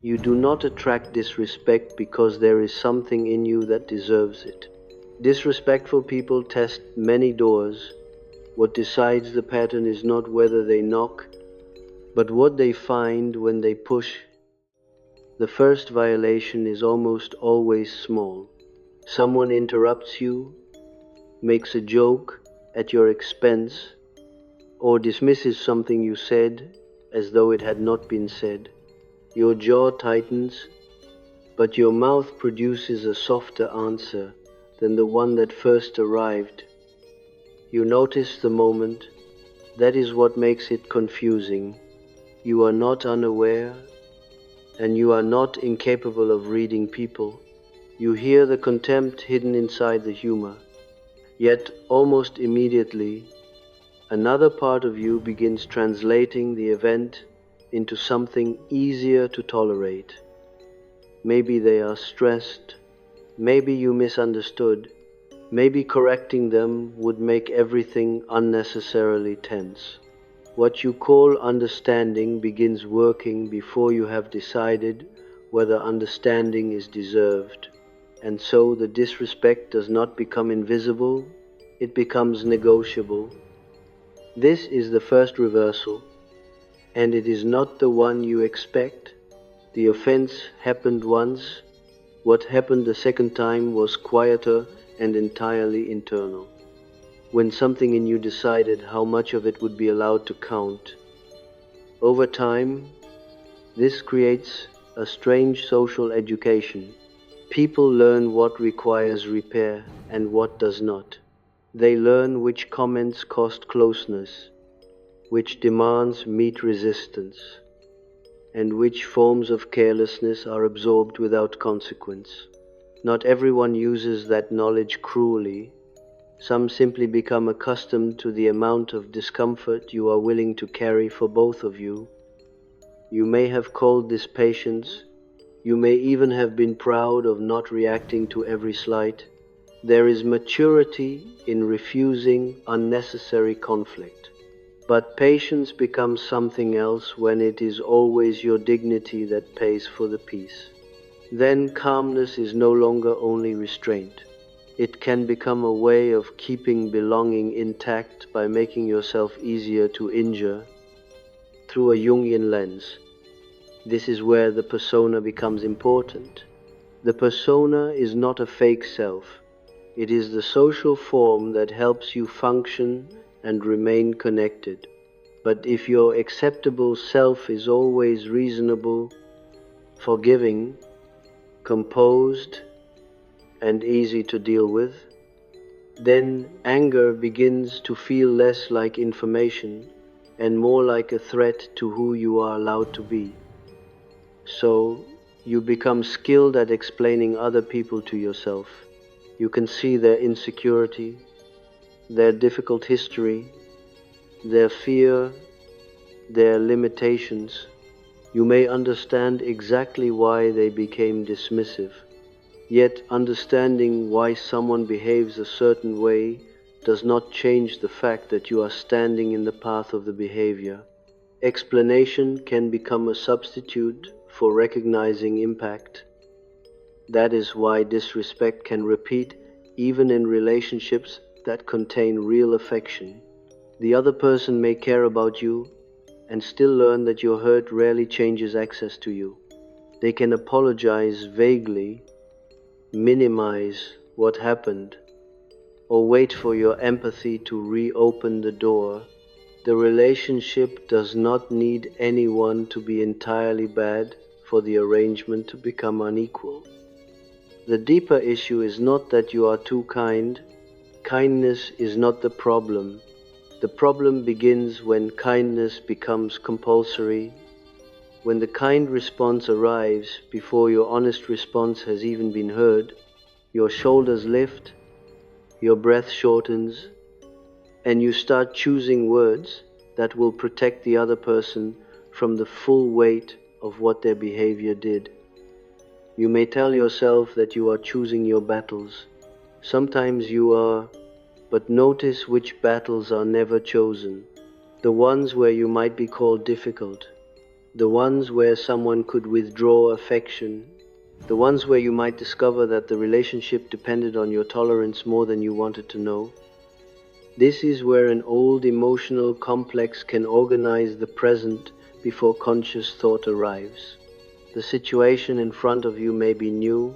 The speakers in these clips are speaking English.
You do not attract disrespect because there is something in you that deserves it. Disrespectful people test many doors. What decides the pattern is not whether they knock, but what they find when they push. The first violation is almost always small. Someone interrupts you, makes a joke at your expense, or dismisses something you said as though it had not been said. Your jaw tightens, but your mouth produces a softer answer than the one that first arrived. You notice the moment. That is what makes it confusing. You are not unaware, and you are not incapable of reading people. You hear the contempt hidden inside the humor. Yet, almost immediately, another part of you begins translating the event into something easier to tolerate. Maybe they are stressed, maybe you misunderstood, maybe correcting them would make everything unnecessarily tense. What you call understanding begins working before you have decided whether understanding is deserved. And so the disrespect does not become invisible, it becomes negotiable. This is the first reversal, and it is not the one you expect. The offense happened once. What happened the second time was quieter and entirely internal. When something in you decided how much of it would be allowed to count. Over time, this creates a strange social education. People learn what requires repair and what does not. They learn which comments cost closeness, which demands meet resistance, and which forms of carelessness are absorbed without consequence. Not everyone uses that knowledge cruelly. Some simply become accustomed to the amount of discomfort you are willing to carry for both of you. You may have called this patience. You may even have been proud of not reacting to every slight. There is maturity in refusing unnecessary conflict. But patience becomes something else when it is always your dignity that pays for the peace. Then calmness is no longer only restraint. It can become a way of keeping belonging intact by making yourself easier to injure through a Jungian lens. This is where the persona becomes important. The persona is not a fake self. It is the social form that helps you function and remain connected. But if your acceptable self is always reasonable, forgiving, composed, and easy to deal with, then anger begins to feel less like information and more like a threat to who you are allowed to be. So, you become skilled at explaining other people to yourself. You can see their insecurity, their difficult history, their fear, their limitations. You may understand exactly why they became dismissive. Yet understanding why someone behaves a certain way does not change the fact that you are standing in the path of the behavior. Explanation can become a substitute for recognizing impact. That is why disrespect can repeat even in relationships that contain real affection. The other person may care about you and still learn that your hurt rarely changes access to you. They can apologize vaguely, minimize what happened, or wait for your empathy to reopen the door. The relationship does not need anyone to be entirely bad for the arrangement to become unequal. The deeper issue is not that you are too kind. Kindness is not the problem. The problem begins when kindness becomes compulsory, when the kind response arrives before your honest response has even been heard. Your shoulders lift, your breath shortens, and you start choosing words that will protect the other person from the full weight of what their behavior did. You may tell yourself that you are choosing your battles. Sometimes you are, but notice which battles are never chosen. The ones where you might be called difficult, the ones where someone could withdraw affection, the ones where you might discover that the relationship depended on your tolerance more than you wanted to know. This is where an old emotional complex can organize the present before conscious thought arrives. The situation in front of you may be new,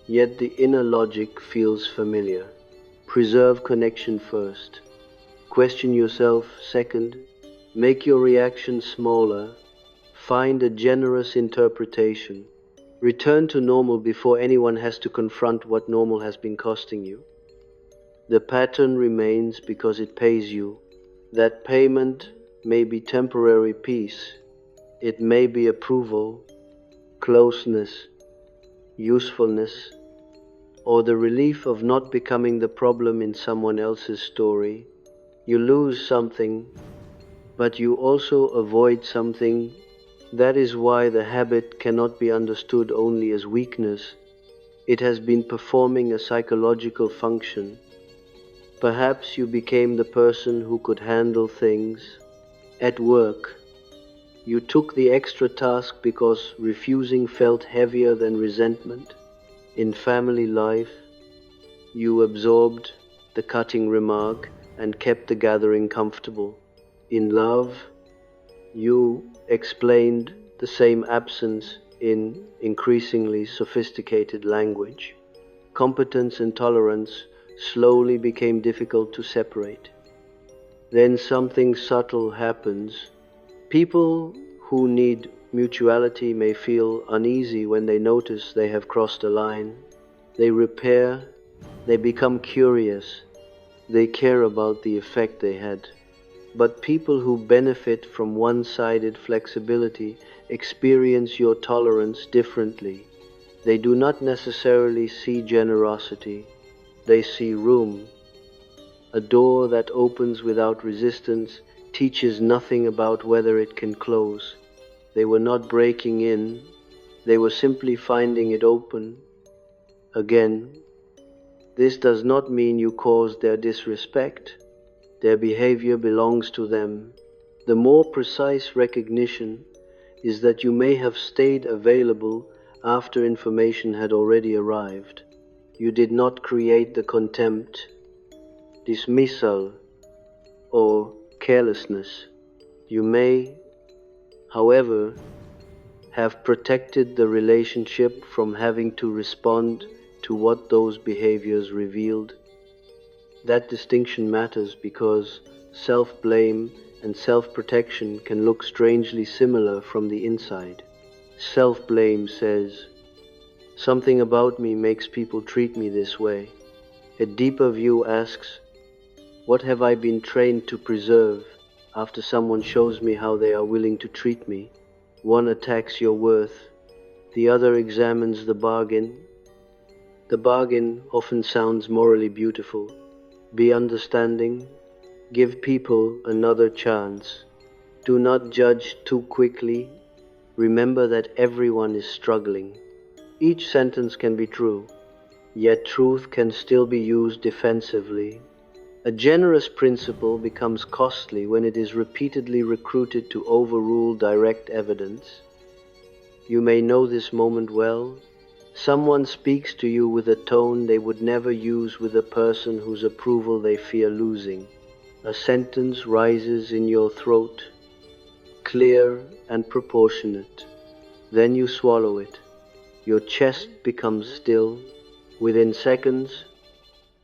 yet the inner logic feels familiar. Preserve connection first. Question yourself second. Make your reaction smaller. Find a generous interpretation. Return to normal before anyone has to confront what normal has been costing you. The pattern remains because it pays you. That payment may be temporary peace. It may be approval, closeness, usefulness, or the relief of not becoming the problem in someone else's story. You lose something, but you also avoid something. That is why the habit cannot be understood only as weakness. It has been performing a psychological function. Perhaps you became the person who could handle things. At work, you took the extra task because refusing felt heavier than resentment. In family life, you absorbed the cutting remark and kept the gathering comfortable. In love, you explained the same absence in increasingly sophisticated language. Competence and tolerance slowly became difficult to separate. Then something subtle happens. People who need mutuality may feel uneasy when they notice they have crossed a line. They repair, they become curious, they care about the effect they had. But people who benefit from one-sided flexibility experience your tolerance differently. They do not necessarily see generosity. They see room. A door that opens without resistance teaches nothing about whether it can close. They were not breaking in, they were simply finding it open. Again, this does not mean you caused their disrespect. Their behavior belongs to them. The more precise recognition is that you may have stayed available after information had already arrived. You did not create the contempt, dismissal, or carelessness. You may, however, have protected the relationship from having to respond to what those behaviors revealed. That distinction matters because self-blame and self-protection can look strangely similar from the inside. Self-blame says, "Something about me makes people treat me this way." A deeper view asks, "What have I been trained to preserve after someone shows me how they are willing to treat me?" One attacks your worth, the other examines the bargain. The bargain often sounds morally beautiful. Be understanding, give people another chance. Do not judge too quickly. Remember that everyone is struggling. Each sentence can be true, yet truth can still be used defensively. A generous principle becomes costly when it is repeatedly recruited to overrule direct evidence. You may know this moment well. Someone speaks to you with a tone they would never use with a person whose approval they fear losing. A sentence rises in your throat, clear and proportionate. Then you swallow it. Your chest becomes still. Within seconds,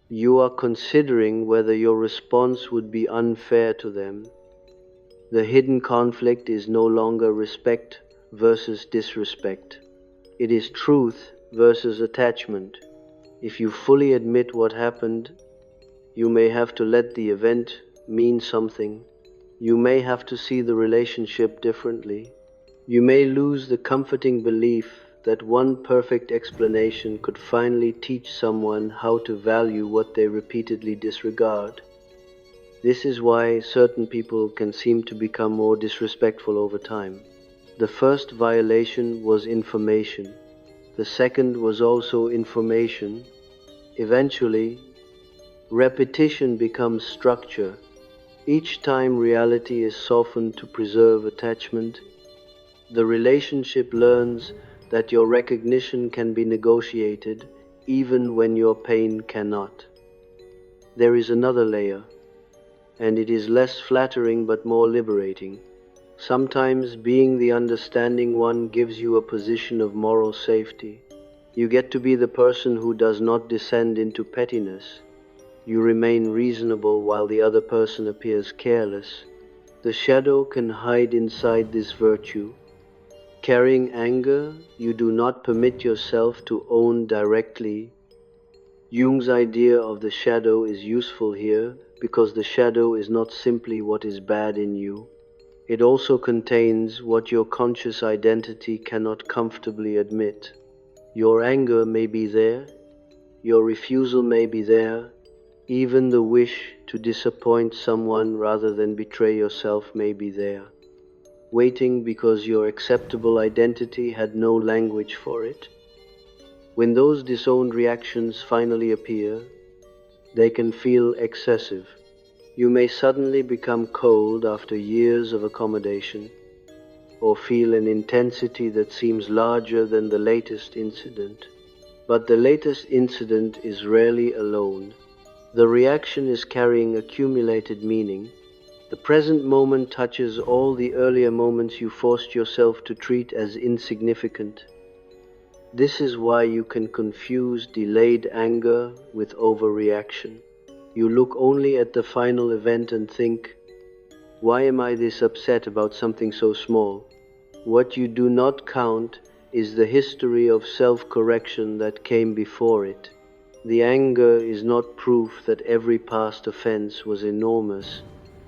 you are considering whether your response would be unfair to them. The hidden conflict is no longer respect versus disrespect. It is truth versus attachment. If you fully admit what happened, you may have to let the event mean something. You may have to see the relationship differently. You may lose the comforting belief that one perfect explanation could finally teach someone how to value what they repeatedly disregard. This is why certain people can seem to become more disrespectful over time. The first violation was information. The second was also information. Eventually, repetition becomes structure. Each time reality is softened to preserve attachment, The relationship learns that your recognition can be negotiated even when your pain cannot. There is another layer, and it is less flattering but more liberating. Sometimes being the understanding one gives you a position of moral safety. You get to be the person who does not descend into pettiness. You remain reasonable while the other person appears careless. The shadow can hide inside this virtue. Carrying anger, you do not permit yourself to own directly. Jung's idea of the shadow is useful here because the shadow is not simply what is bad in you. It also contains what your conscious identity cannot comfortably admit. Your anger may be there, your refusal may be there, even the wish to disappoint someone rather than betray yourself may be there, waiting because your acceptable identity had no language for it. When those disowned reactions finally appear, they can feel excessive. You may suddenly become cold after years of accommodation, or feel an intensity that seems larger than the latest incident. But the latest incident is rarely alone. The reaction is carrying accumulated meaning. The present moment touches all the earlier moments you forced yourself to treat as insignificant. This is why you can confuse delayed anger with overreaction. You look only at the final event and think, why am I this upset about something so small? What you do not count is the history of self-correction that came before it. The anger is not proof that every past offense was enormous.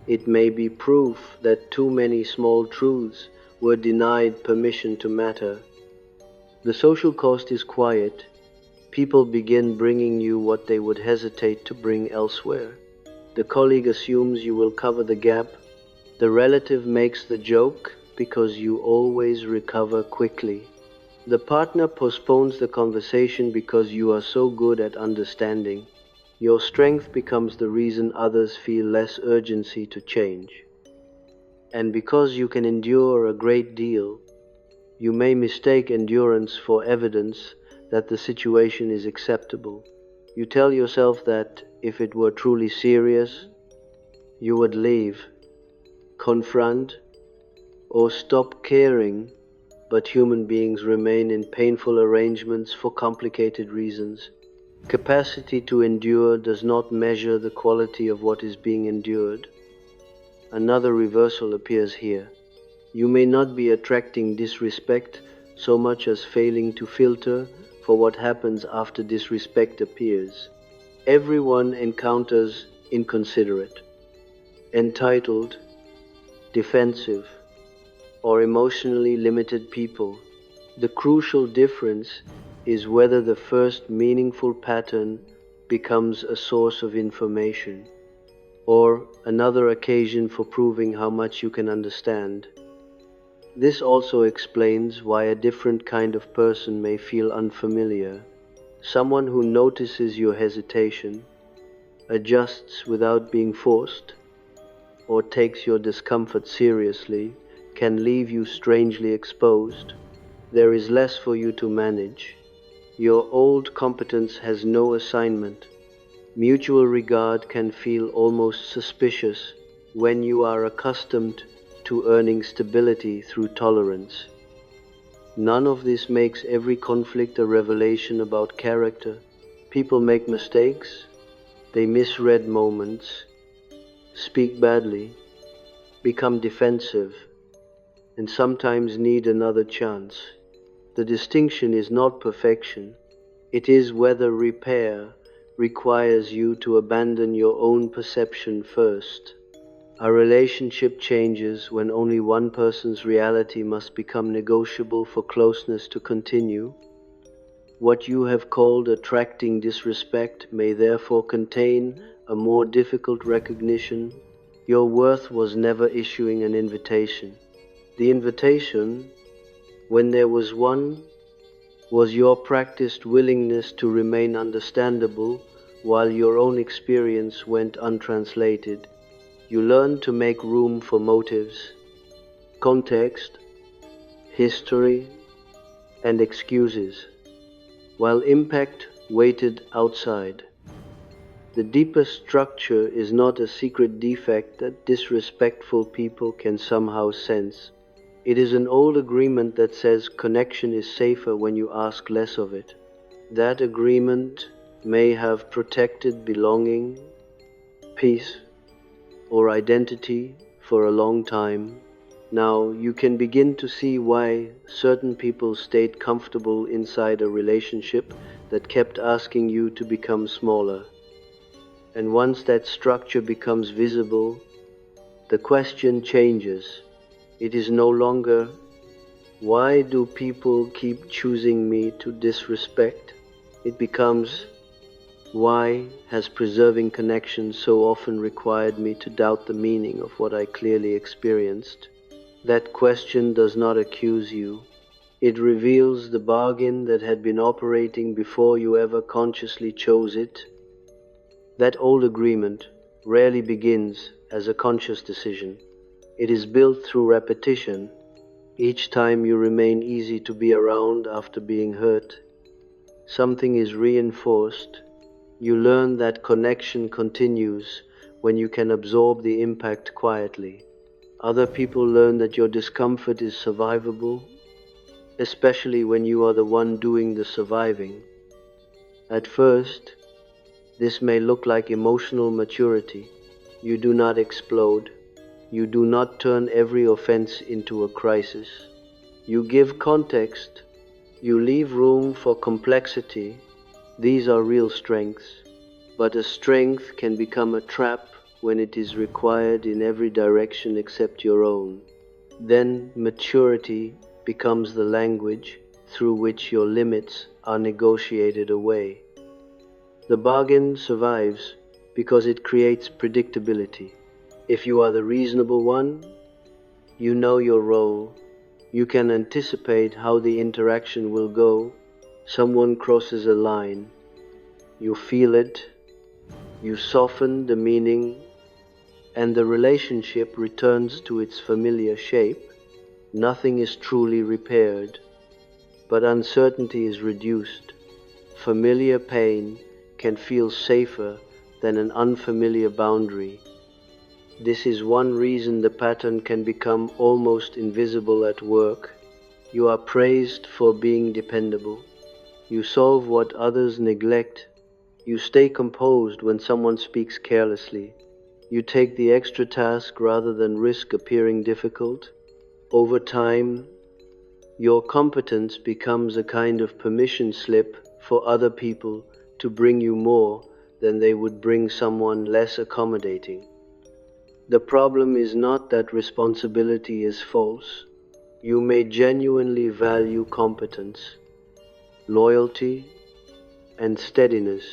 It may be proof that too many small truths were denied permission to matter. The social cost is quiet. People begin bringing you what they would hesitate to bring elsewhere. The colleague assumes you will cover the gap. The relative makes the joke because you always recover quickly. The partner postpones the conversation because you are so good at understanding. Your strength becomes the reason others feel less urgency to change. And because you can endure a great deal, you may mistake endurance for evidence that the situation is acceptable. You tell yourself that if it were truly serious, you would leave, confront, or stop caring. But human beings remain in painful arrangements for complicated reasons. Capacity to endure does not measure the quality of what is being endured. Another reversal appears here. You may not be attracting disrespect so much as failing to filter for what happens after disrespect appears. Everyone encounters inconsiderate, entitled, defensive, or emotionally limited people. The crucial difference is whether the first meaningful pattern becomes a source of information, or another occasion for proving how much you can understand. This also explains why a different kind of person may feel unfamiliar. Someone who notices your hesitation, adjusts without being forced, or takes your discomfort seriously can leave you strangely exposed. There is less for you to manage. Your old competence has no assignment. Mutual regard can feel almost suspicious when you are accustomed to earning stability through tolerance. None of this makes every conflict a revelation about character. People make mistakes, they misread moments, speak badly, become defensive, and sometimes need another chance. The distinction is not perfection. It is whether repair requires you to abandon your own perception first. A relationship changes when only one person's reality must become negotiable for closeness to continue. What you have called attracting disrespect may therefore contain a more difficult recognition. Your worth was never issuing an invitation. The invitation, when there was one, was your practiced willingness to remain understandable while your own experience went untranslated. You learned to make room for motives, context, history, and excuses, while impact waited outside. The deeper structure is not a secret defect that disrespectful people can somehow sense. It is an old agreement that says connection is safer when you ask less of it. That agreement may have protected belonging, peace, or identity for a long time. Now you can begin to see why certain people stayed comfortable inside a relationship that kept asking you to become smaller. And once that structure becomes visible, the question changes. It is no longer, why do people keep choosing me to disrespect? It becomes, why has preserving connection so often required me to doubt the meaning of what I clearly experienced? That question does not accuse you. It reveals the bargain that had been operating before you ever consciously chose it. That old agreement rarely begins as a conscious decision. It is built through repetition. Each time you remain easy to be around after being hurt, something is reinforced. You learn that connection continues when you can absorb the impact quietly. Other people learn that your discomfort is survivable, especially when you are the one doing the surviving. At first, this may look like emotional maturity. You do not explode. You do not turn every offense into a crisis. You give context. You leave room for complexity. These are real strengths. But a strength can become a trap when it is required in every direction except your own. Then maturity becomes the language through which your limits are negotiated away. The bargain survives because it creates predictability. If you are the reasonable one, you know your role. You can anticipate how the interaction will go. Someone crosses a line. You feel it. You soften the meaning, and the relationship returns to its familiar shape. Nothing is truly repaired, but uncertainty is reduced. Familiar pain can feel safer than an unfamiliar boundary. This is one reason the pattern can become almost invisible at work. You are praised for being dependable. You solve what others neglect. You stay composed when someone speaks carelessly. You take the extra task rather than risk appearing difficult. Over time, your competence becomes a kind of permission slip for other people to bring you more than they would bring someone less accommodating. The problem is not that responsibility is false. You may genuinely value competence, loyalty, and steadiness.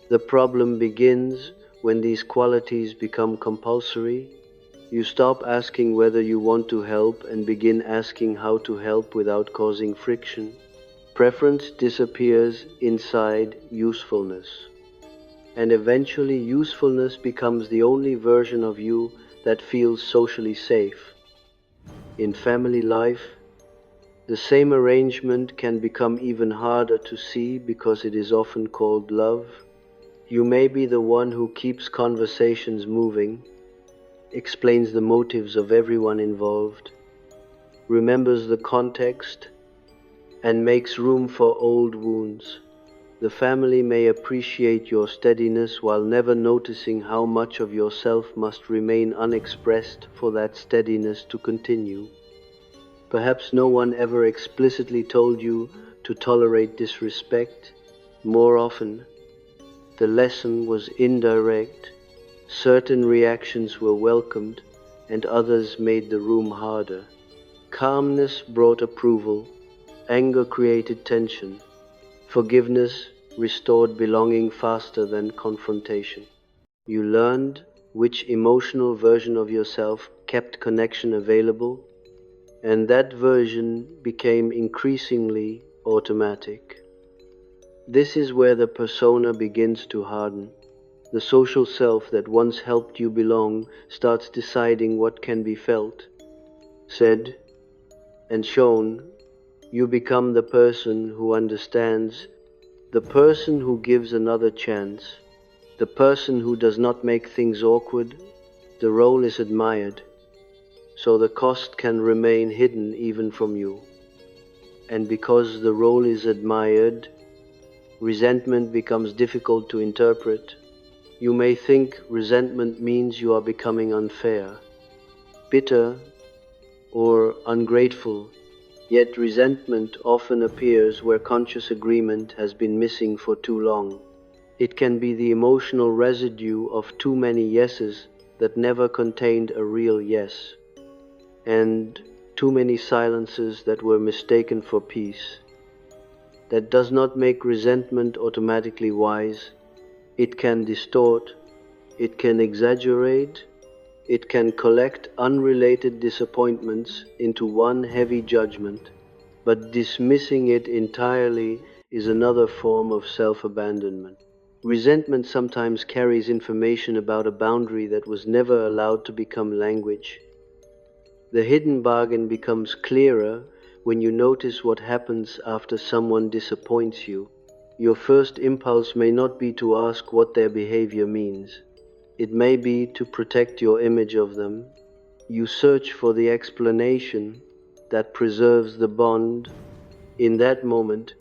The problem begins when these qualities become compulsory. You stop asking whether you want to help and begin asking how to help without causing friction. Preference disappears inside usefulness. And eventually usefulness becomes the only version of you that feels socially safe. In family life, the same arrangement can become even harder to see because it is often called love. You may be the one who keeps conversations moving, explains the motives of everyone involved, remembers the context, and makes room for old wounds. The family may appreciate your steadiness while never noticing how much of yourself must remain unexpressed for that steadiness to continue. Perhaps no one ever explicitly told you to tolerate disrespect. More often, the lesson was indirect. Certain reactions were welcomed, and others made the room harder. Calmness brought approval. Anger created tension. Forgiveness restored belonging faster than confrontation. You learned which emotional version of yourself kept connection available, and that version became increasingly automatic. This is where the persona begins to harden. The social self that once helped you belong starts deciding what can be felt, said, and shown, you become the person who understands, the person who gives another chance, the person who does not make things awkward. The role is admired, so the cost can remain hidden even from you. And because the role is admired, resentment becomes difficult to interpret. You may think resentment means you are becoming unfair, bitter, or ungrateful, yet resentment often appears where conscious agreement has been missing for too long. It can be the emotional residue of too many yeses that never contained a real yes, and too many silences that were mistaken for peace. That does not make resentment automatically wise. It can distort, it can exaggerate, it can collect unrelated disappointments into one heavy judgment, but dismissing it entirely is another form of self-abandonment. Resentment sometimes carries information about a boundary that was never allowed to become language. The hidden bargain becomes clearer when you notice what happens after someone disappoints you. Your first impulse may not be to ask what their behavior means. It may be to protect your image of them. You search for the explanation that preserves the bond. In that moment,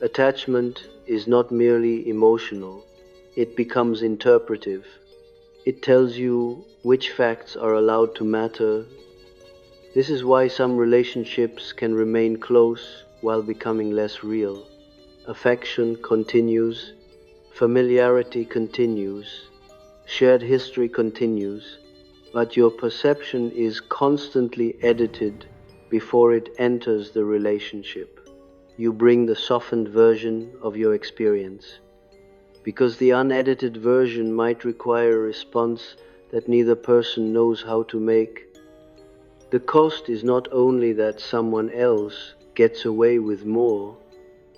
attachment is not merely emotional, it becomes interpretive. It tells you which facts are allowed to matter. This is why some relationships can remain close while becoming less real. Affection continues, familiarity continues, shared history continues, but your perception is constantly edited before it enters the relationship. You bring the softened version of your experience, because the unedited version might require a response that neither person knows how to make. The cost is not only that someone else gets away with more,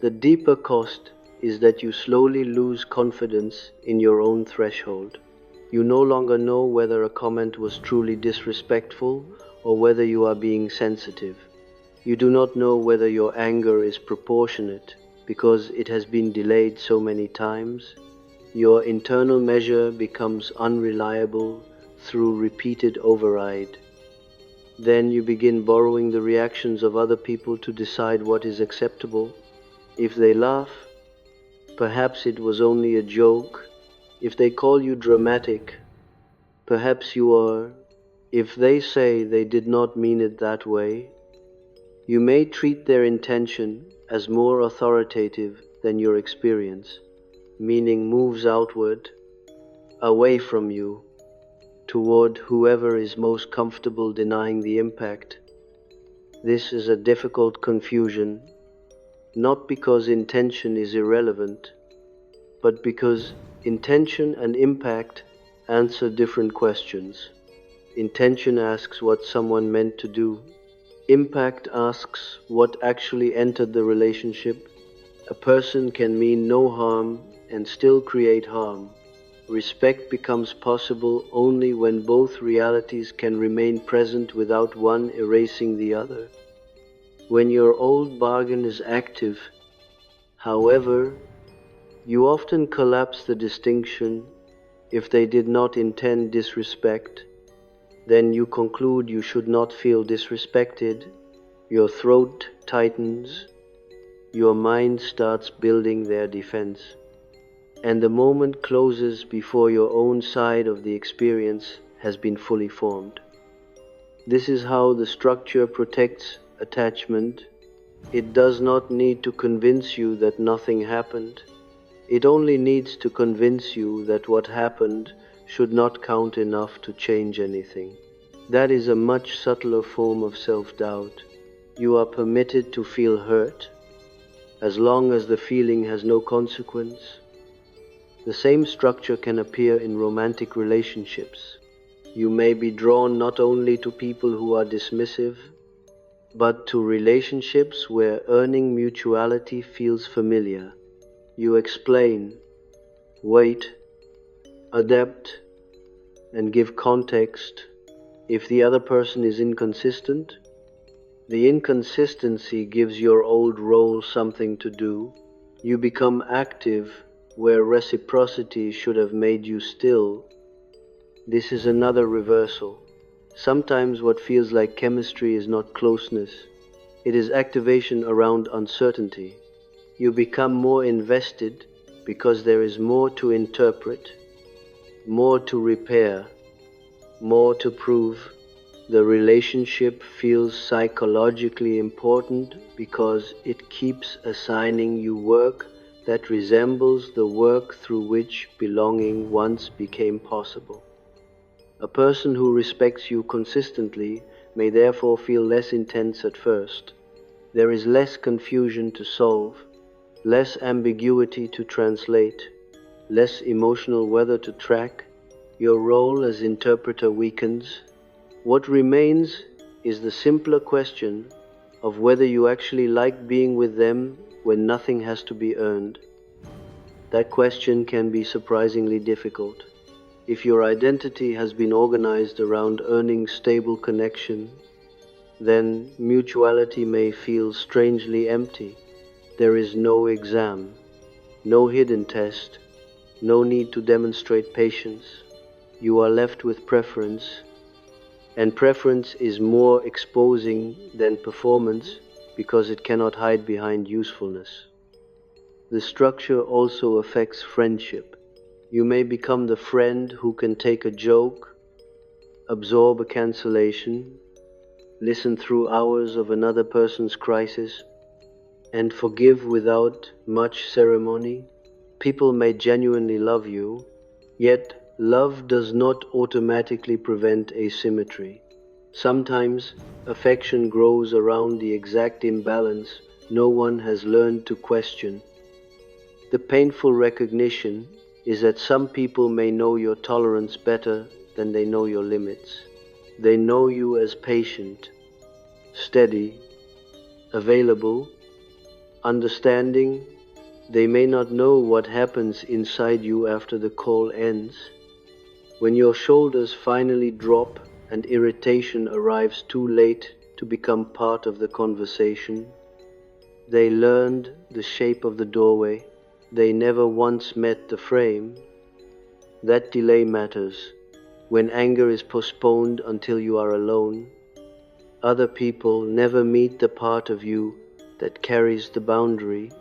the deeper cost is that you slowly lose confidence in your own threshold. You no longer know whether a comment was truly disrespectful or whether you are being sensitive. You do not know whether your anger is proportionate because it has been delayed so many times. Your internal measure becomes unreliable through repeated override. Then you begin borrowing the reactions of other people to decide what is acceptable. If they laugh, perhaps it was only a joke. If they call you dramatic, perhaps you are. If they say they did not mean it that way, you may treat their intention as more authoritative than your experience. Meaning moves outward, away from you, toward whoever is most comfortable denying the impact. This is a difficult confusion, not because intention is irrelevant, but because intention and impact answer different questions. Intention asks what someone meant to do. Impact asks what actually entered the relationship. A person can mean no harm and still create harm. Respect becomes possible only when both realities can remain present without one erasing the other. When your old bargain is active, however, you often collapse the distinction. If they did not intend disrespect, then you conclude you should not feel disrespected. Your throat tightens, your mind starts building their defense, and the moment closes before your own side of the experience has been fully formed. This is how the structure protects attachment. It does not need to convince you that nothing happened. It only needs to convince you that what happened should not count enough to change anything. That is a much subtler form of self-doubt. You are permitted to feel hurt, as long as the feeling has no consequence. The same structure can appear in romantic relationships. You may be drawn not only to people who are dismissive, but to relationships where earning mutuality feels familiar. You explain, wait, adapt, and give context. If the other person is inconsistent, The inconsistency gives your old role something to do. You become active where reciprocity should have made you still. This is another reversal. Sometimes what feels like chemistry is not closeness. It is activation around uncertainty. You become more invested because there is more to interpret, more to repair, more to prove. The relationship feels psychologically important because it keeps assigning you work that resembles the work through which belonging once became possible. A person who respects you consistently may therefore feel less intense at first. There is less confusion to solve, less ambiguity to translate, less emotional weather to track. Your role as interpreter weakens. What remains is the simpler question of whether you actually like being with them when nothing has to be earned. That question can be surprisingly difficult. If your identity has been organized around earning stable connection, then mutuality may feel strangely empty. There is no exam, no hidden test, no need to demonstrate patience. You are left with preference, and preference is more exposing than performance because it cannot hide behind usefulness. The structure also affects friendship. You may become the friend who can take a joke, absorb a cancellation, listen through hours of another person's crisis, and forgive without much ceremony. People may genuinely love you, yet love does not automatically prevent asymmetry. Sometimes affection grows around the exact imbalance no one has learned to question. The painful recognition is that some people may know your tolerance better than they know your limits. They know you as patient, steady, available, understanding. They may not know what happens inside you after the call ends. When your shoulders finally drop and irritation arrives too late to become part of the conversation, they learned the shape of the doorway. They never once met the frame. That delay matters. When anger is postponed until you are alone, other people never meet the part of you that carries the boundary.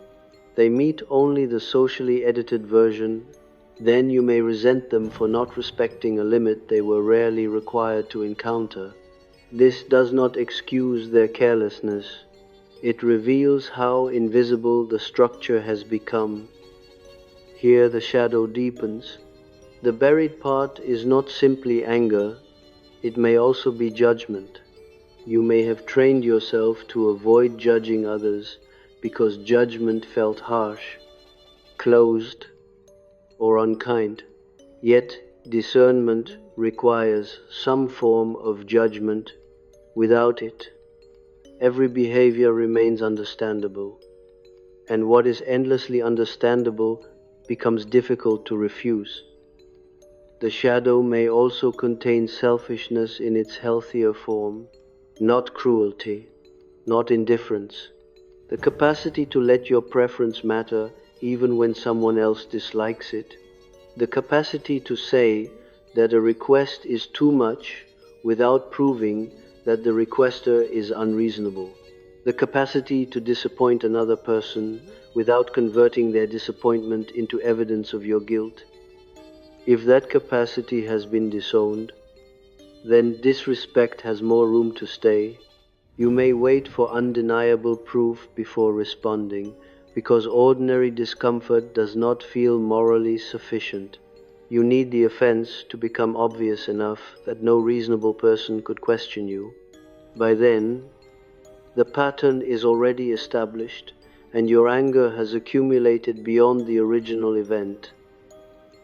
They meet only the socially edited version. Then you may resent them for not respecting a limit they were rarely required to encounter. This does not excuse their carelessness. It reveals how invisible the structure has become. Here the shadow deepens. The buried part is not simply anger, it may also be judgment. You may have trained yourself to avoid judging others because judgment felt harsh, closed, or unkind. Yet discernment requires some form of judgment. Without it, every behavior remains understandable, and what is endlessly understandable becomes difficult to refuse. The shadow may also contain selfishness in its healthier form, not cruelty, not indifference. The capacity to let your preference matter even when someone else dislikes it. The capacity to say that a request is too much without proving that the requester is unreasonable. The capacity to disappoint another person without converting their disappointment into evidence of your guilt. If that capacity has been disowned, then disrespect has more room to stay. You may wait for undeniable proof before responding, because ordinary discomfort does not feel morally sufficient. You need the offense to become obvious enough that no reasonable person could question you. By then, the pattern is already established, and your anger has accumulated beyond the original event.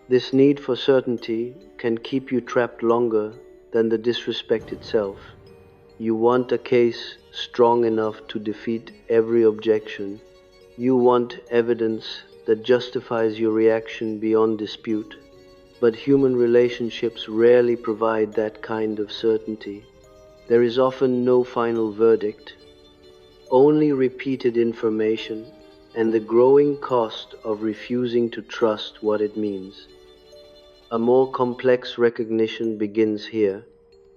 This need for certainty can keep you trapped longer than the disrespect itself. You want a case strong enough to defeat every objection. You want evidence that justifies your reaction beyond dispute. But human relationships rarely provide that kind of certainty. There is often no final verdict. only repeated information, and the growing cost of refusing to trust what it means. A more complex recognition begins here.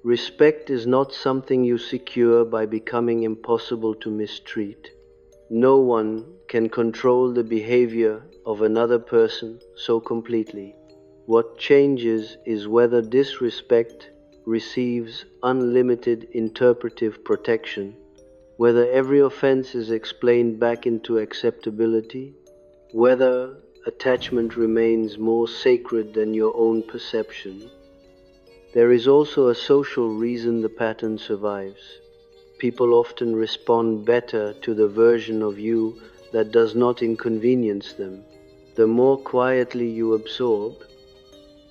Respect is not something you secure by becoming impossible to mistreat. No one can control the behavior of another person so completely. What changes is whether disrespect receives unlimited interpretive protection, whether every offense is explained back into acceptability, whether attachment remains more sacred than your own perception. There is also a social reason the pattern survives. People often respond better to the version of you that does not inconvenience them. The more quietly you absorb,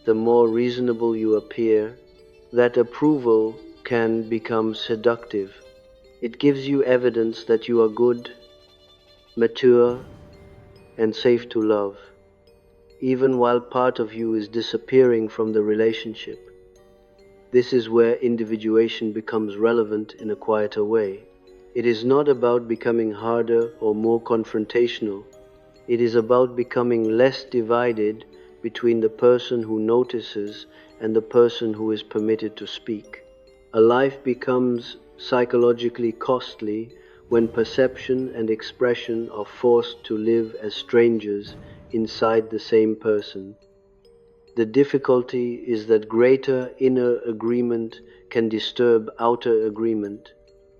the more reasonable you appear. That approval can become seductive. It gives you evidence that you are good, mature, and safe to love, even while part of you is disappearing from the relationship. This is where individuation becomes relevant in a quieter way. It is not about becoming harder or more confrontational. It is about becoming less divided between the person who notices and the person who is permitted to speak. A life becomes psychologically costly when perception and expression are forced to live as strangers inside the same person. The difficulty is that greater inner agreement can disturb outer agreement.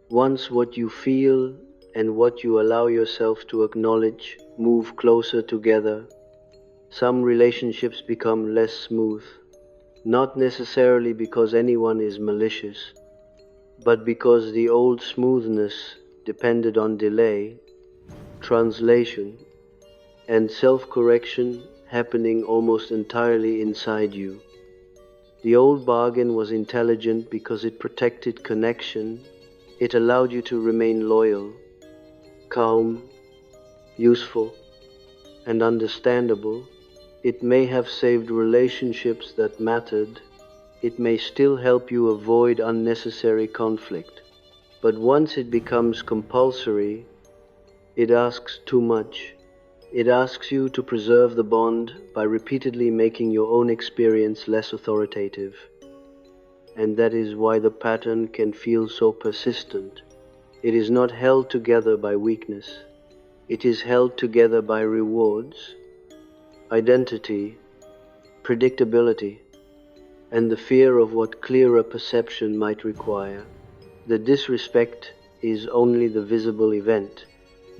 Once what you feel and what you allow yourself to acknowledge move closer together, some relationships become less smooth, not necessarily because anyone is malicious, but because the old smoothness depended on delay, translation, and self-correction happening almost entirely inside you. The old bargain was intelligent because it protected connection. It allowed you to remain loyal, calm, useful, and understandable. It may have saved relationships that mattered. It may still help you avoid unnecessary conflict. But once it becomes compulsory, it asks too much. It asks you to preserve the bond by repeatedly making your own experience less authoritative. And that is why the pattern can feel so persistent. It is not held together by weakness. It is held together by rewards, identity, predictability, and the fear of what clearer perception might require. The disrespect is only the visible event.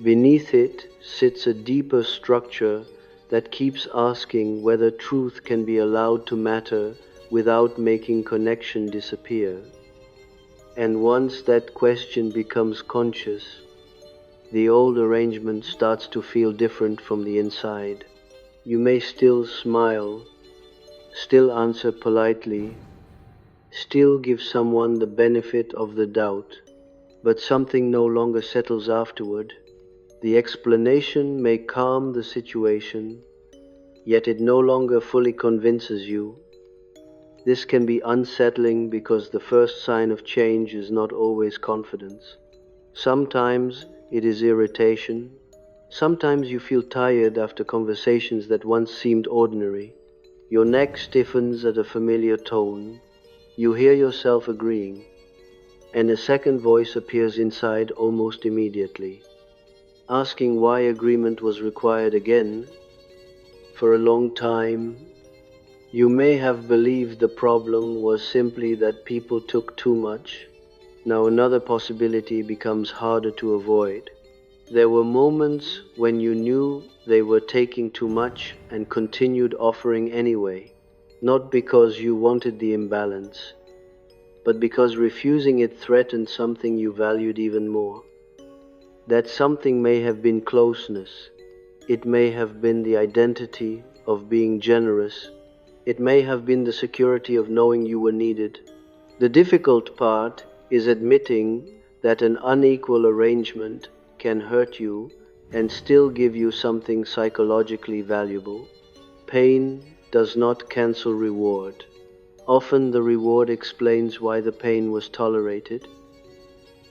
Beneath it sits a deeper structure that keeps asking whether truth can be allowed to matter without making connection disappear. And once that question becomes conscious, the old arrangement starts to feel different from the inside. You may still smile, still answer politely, still give someone the benefit of the doubt, but something no longer settles afterward. The explanation may calm the situation, yet it no longer fully convinces you. This can be unsettling because the first sign of change is not always confidence. Sometimes it is irritation. Sometimes you feel tired after conversations that once seemed ordinary. Your neck stiffens at a familiar tone. You hear yourself agreeing, and a second voice appears inside almost immediately, asking why agreement was required again. For a long time, you may have believed the problem was simply that people took too much. Now another possibility becomes harder to avoid. There were moments when you knew they were taking too much and continued offering anyway, not because you wanted the imbalance, but because refusing it threatened something you valued even more. That something may have been closeness. It may have been the identity of being generous. It may have been the security of knowing you were needed. The difficult part is admitting that an unequal arrangement can hurt you and still give you something psychologically valuable. Pain does not cancel reward. Often the reward explains why the pain was tolerated.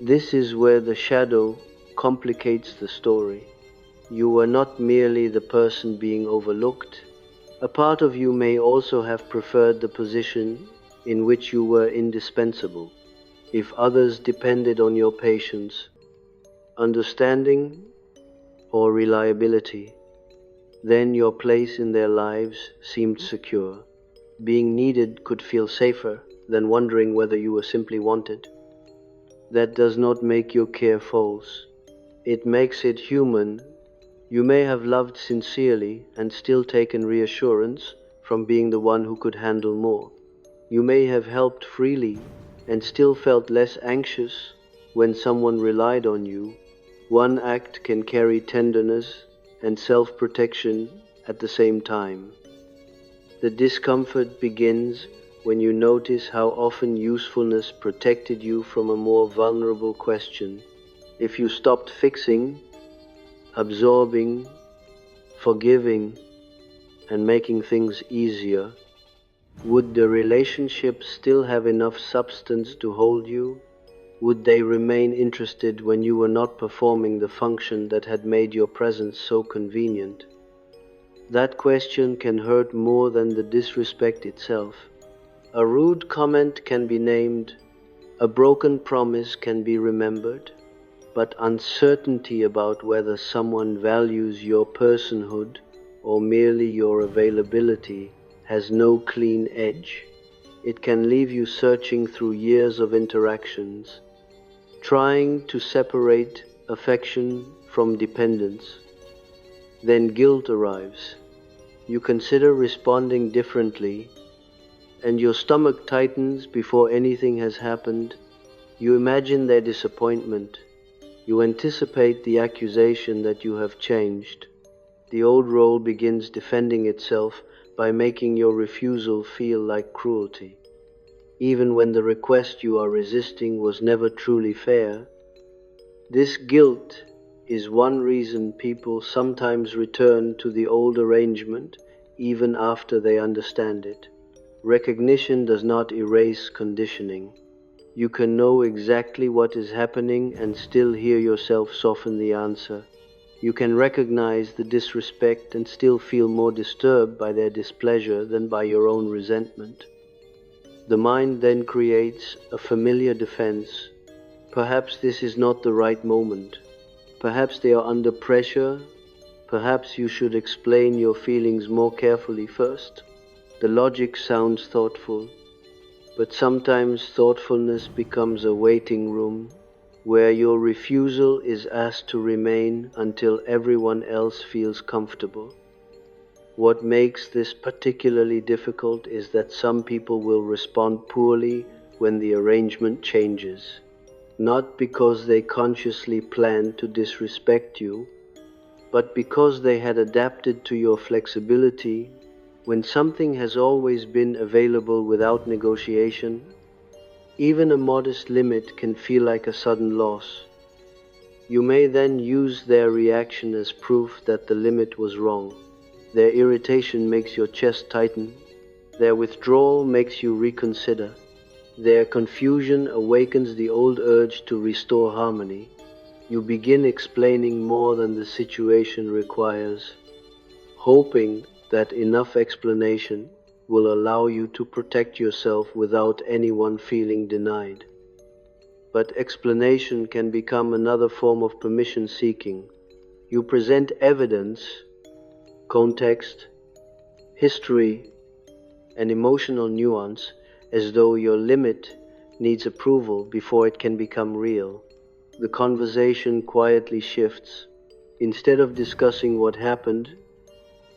This is where the shadow complicates the story. You were not merely the person being overlooked. A part of you may also have preferred the position in which you were indispensable. If others depended on your patience, understanding, or reliability, then your place in their lives seemed secure. Being needed could feel safer than wondering whether you were simply wanted. That does not make your care false. It makes it human. You may have loved sincerely and still taken reassurance from being the one who could handle more. You may have helped freely and still felt less anxious when someone relied on you. One act can carry tenderness and self-protection at the same time. The discomfort begins when you notice how often usefulness protected you from a more vulnerable question. If you stopped fixing, absorbing, forgiving, and making things easier, would the relationship still have enough substance to hold you? Would they remain interested when you were not performing the function that had made your presence so convenient? That question can hurt more than the disrespect itself. A rude comment can be named, a broken promise can be remembered, but uncertainty about whether someone values your personhood or merely your availability has no clean edge. It can leave you searching through years of interactions, trying to separate affection from dependence. Then guilt arrives. You consider responding differently, and your stomach tightens before anything has happened. You imagine their disappointment. You anticipate the accusation that you have changed. The old role begins defending itself by making your refusal feel like cruelty. Even when the request you are resisting was never truly fair. This guilt is one reason people sometimes return to the old arrangement even after they understand it. Recognition does not erase conditioning. You can know exactly what is happening and still hear yourself soften the answer. You can recognize the disrespect and still feel more disturbed by their displeasure than by your own resentment. The mind then creates a familiar defense. Perhaps this is not the right moment. Perhaps they are under pressure. Perhaps you should explain your feelings more carefully first. The logic sounds thoughtful, but sometimes thoughtfulness becomes a waiting room where your refusal is asked to remain until everyone else feels comfortable. What makes this particularly difficult is that some people will respond poorly when the arrangement changes, not because they consciously planned to disrespect you, but because they had adapted to your flexibility. When something has always been available without negotiation, even a modest limit can feel like a sudden loss. You may then use their reaction as proof that the limit was wrong. Their irritation makes your chest tighten. Their withdrawal makes you reconsider. Their confusion awakens the old urge to restore harmony. You begin explaining more than the situation requires, hoping that enough explanation will allow you to protect yourself without anyone feeling denied. But explanation can become another form of permission seeking. You present evidence, context, history, and emotional nuance as though your limit needs approval before it can become real. The conversation quietly shifts. Instead of discussing what happened,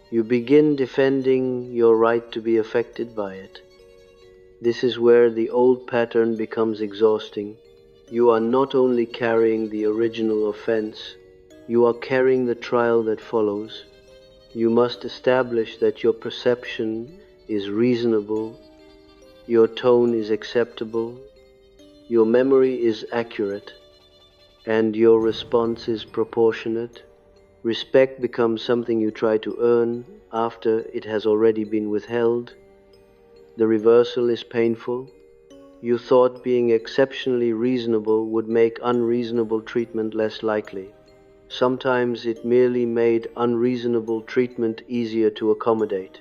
you begin defending your right to be affected by it. This is where the old pattern becomes exhausting. You are not only carrying the original offense, you are carrying the trial that follows. You must establish that your perception is reasonable, your tone is acceptable, your memory is accurate, and your response is proportionate. Respect becomes something you try to earn after it has already been withheld. The reversal is painful. You thought being exceptionally reasonable would make unreasonable treatment less likely. Sometimes it merely made unreasonable treatment easier to accommodate.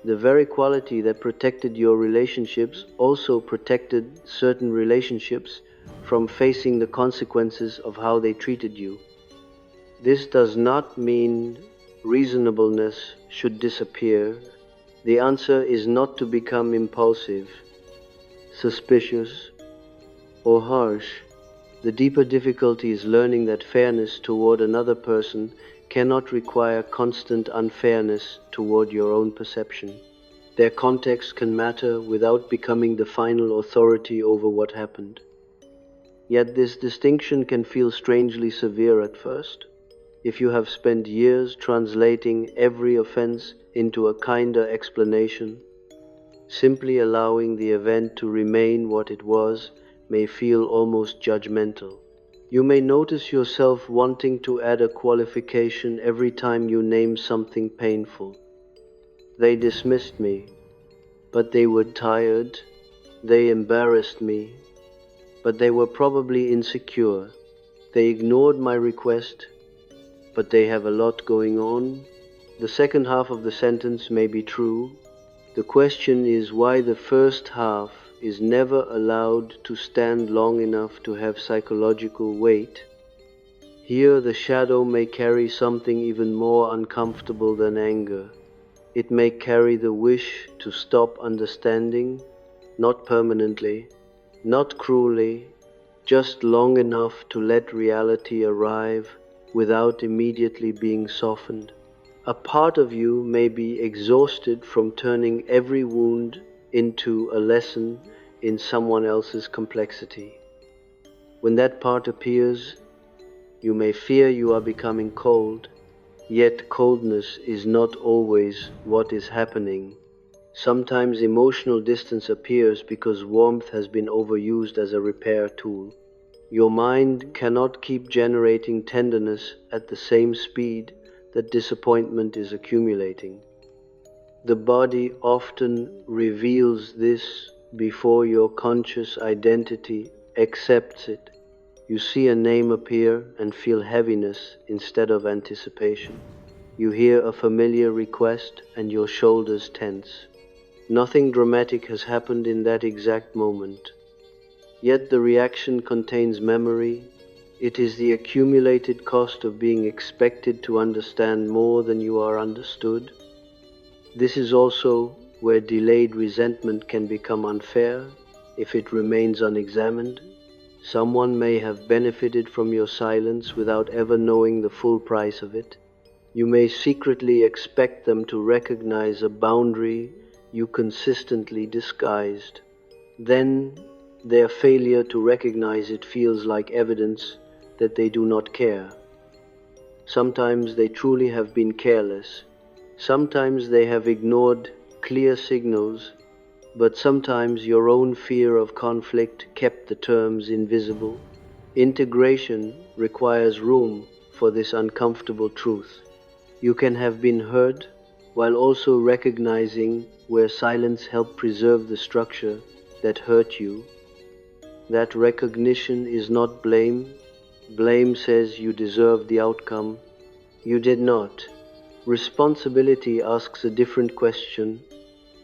The very quality that protected your relationships also protected certain relationships from facing the consequences of how they treated you. This does not mean reasonableness should disappear. The answer is not to become impulsive, suspicious, or harsh. The deeper difficulty is learning that fairness toward another person cannot require constant unfairness toward your own perception. Their context can matter without becoming the final authority over what happened. Yet this distinction can feel strangely severe at first. If you have spent years translating every offense into a kinder explanation, simply allowing the event to remain what it was may feel almost judgmental. You may notice yourself wanting to add a qualification every time you name something painful. They dismissed me, but they were tired. They embarrassed me, but they were probably insecure. They ignored my request, but they have a lot going on. The second half of the sentence may be true. The question is why the first half is never allowed to stand long enough to have psychological weight. Here the shadow may carry something even more uncomfortable than anger. It may carry the wish to stop understanding, not permanently, not cruelly, just long enough to let reality arrive without immediately being softened. A part of you may be exhausted from turning every wound into a lesson in someone else's complexity. When that part appears, you may fear you are becoming cold, yet coldness is not always what is happening. Sometimes emotional distance appears because warmth has been overused as a repair tool. Your mind cannot keep generating tenderness at the same speed that disappointment is accumulating. The body often reveals this before your conscious identity accepts it. You see a name appear and feel heaviness instead of anticipation. You hear a familiar request and your shoulders tense. Nothing dramatic has happened in that exact moment. Yet the reaction contains memory. It is the accumulated cost of being expected to understand more than you are understood. This is also where delayed resentment can become unfair if it remains unexamined. Someone may have benefited from your silence without ever knowing the full price of it. You may secretly expect them to recognize a boundary you consistently disguised. Then their failure to recognize it feels like evidence that they do not care. Sometimes they truly have been careless. Sometimes they have ignored clear signals, but sometimes your own fear of conflict kept the terms invisible. Integration requires room for this uncomfortable truth. You can have been hurt while also recognizing where silence helped preserve the structure that hurt you. That recognition is not blame. Blame says you deserve the outcome. You did not. Responsibility asks a different question.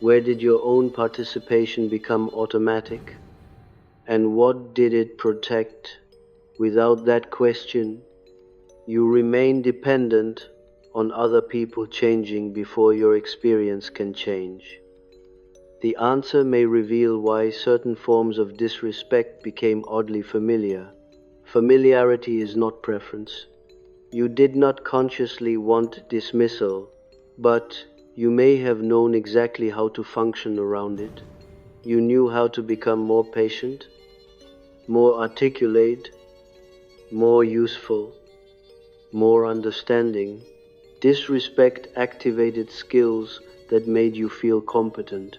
Where did your own participation become automatic? And what did it protect? Without that question, you remain dependent on other people changing before your experience can change. The answer may reveal why certain forms of disrespect became oddly familiar. Familiarity is not preference. You did not consciously want dismissal, but you may have known exactly how to function around it. You knew how to become more patient, more articulate, more useful, more understanding. Disrespect activated skills that made you feel competent.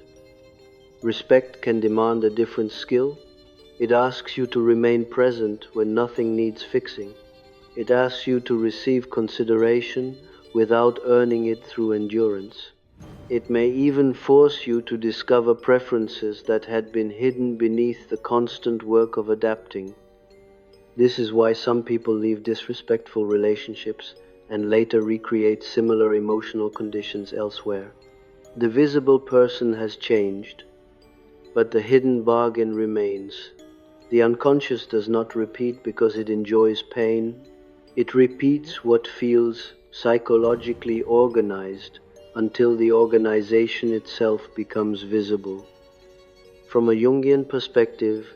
Respect can demand a different skill. It asks you to remain present when nothing needs fixing. It asks you to receive consideration without earning it through endurance. It may even force you to discover preferences that had been hidden beneath the constant work of adapting. This is why some people leave disrespectful relationships and later recreate similar emotional conditions elsewhere. The visible person has changed, but the hidden bargain remains. The unconscious does not repeat because it enjoys pain. It repeats what feels psychologically organized until the organization itself becomes visible. From a Jungian perspective,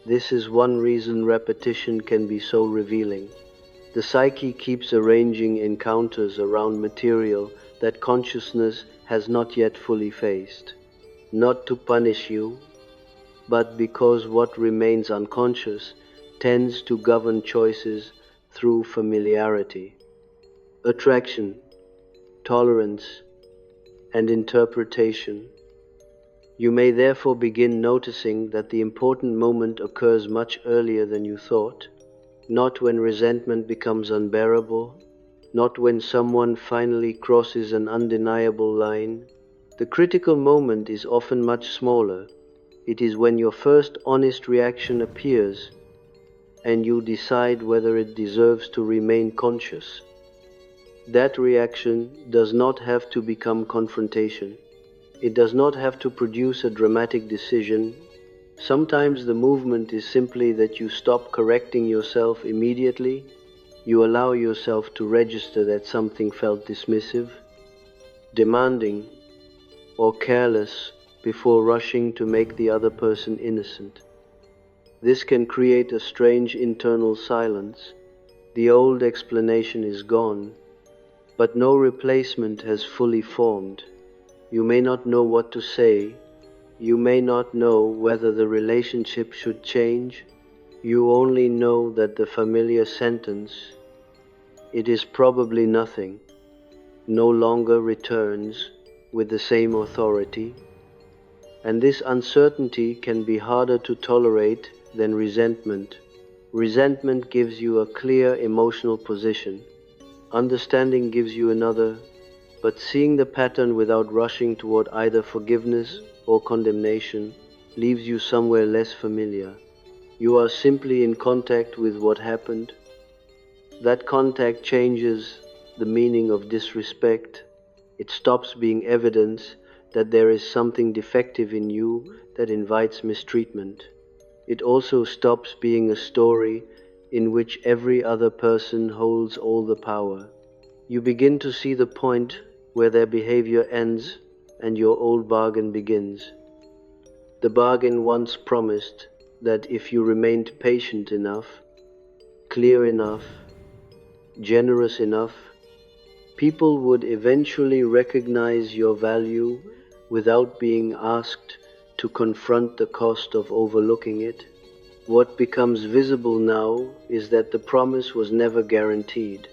this is one reason repetition can be so revealing. The psyche keeps arranging encounters around material that consciousness has not yet fully faced. Not to punish you, but because what remains unconscious tends to govern choices through familiarity. Attraction, tolerance, and interpretation. You may therefore begin noticing that the important moment occurs much earlier than you thought, not when resentment becomes unbearable, not when someone finally crosses an undeniable line. The critical moment is often much smaller. It is when your first honest reaction appears and you decide whether it deserves to remain conscious. That reaction does not have to become confrontation. It does not have to produce a dramatic decision. Sometimes the movement is simply that you stop correcting yourself immediately. You allow yourself to register that something felt dismissive, demanding, or careless before rushing to make the other person innocent. This can create a strange internal silence. The old explanation is gone, but no replacement has fully formed. You may not know what to say. You may not know whether the relationship should change. You only know that the familiar sentence, "It is probably nothing," no longer returns with the same authority. And this uncertainty can be harder to tolerate than resentment. Resentment gives you a clear emotional position. Understanding gives you another. But seeing the pattern without rushing toward either forgiveness or condemnation leaves you somewhere less familiar. You are simply in contact with what happened. That contact changes the meaning of disrespect. It stops being evidence that there is something defective in you that invites mistreatment. It also stops being a story in which every other person holds all the power. You begin to see the point where their behavior ends and your old bargain begins. The bargain once promised that if you remained patient enough, clear enough, generous enough, people would eventually recognize your value without being asked to confront the cost of overlooking it. What becomes visible now is that the promise was never guaranteed.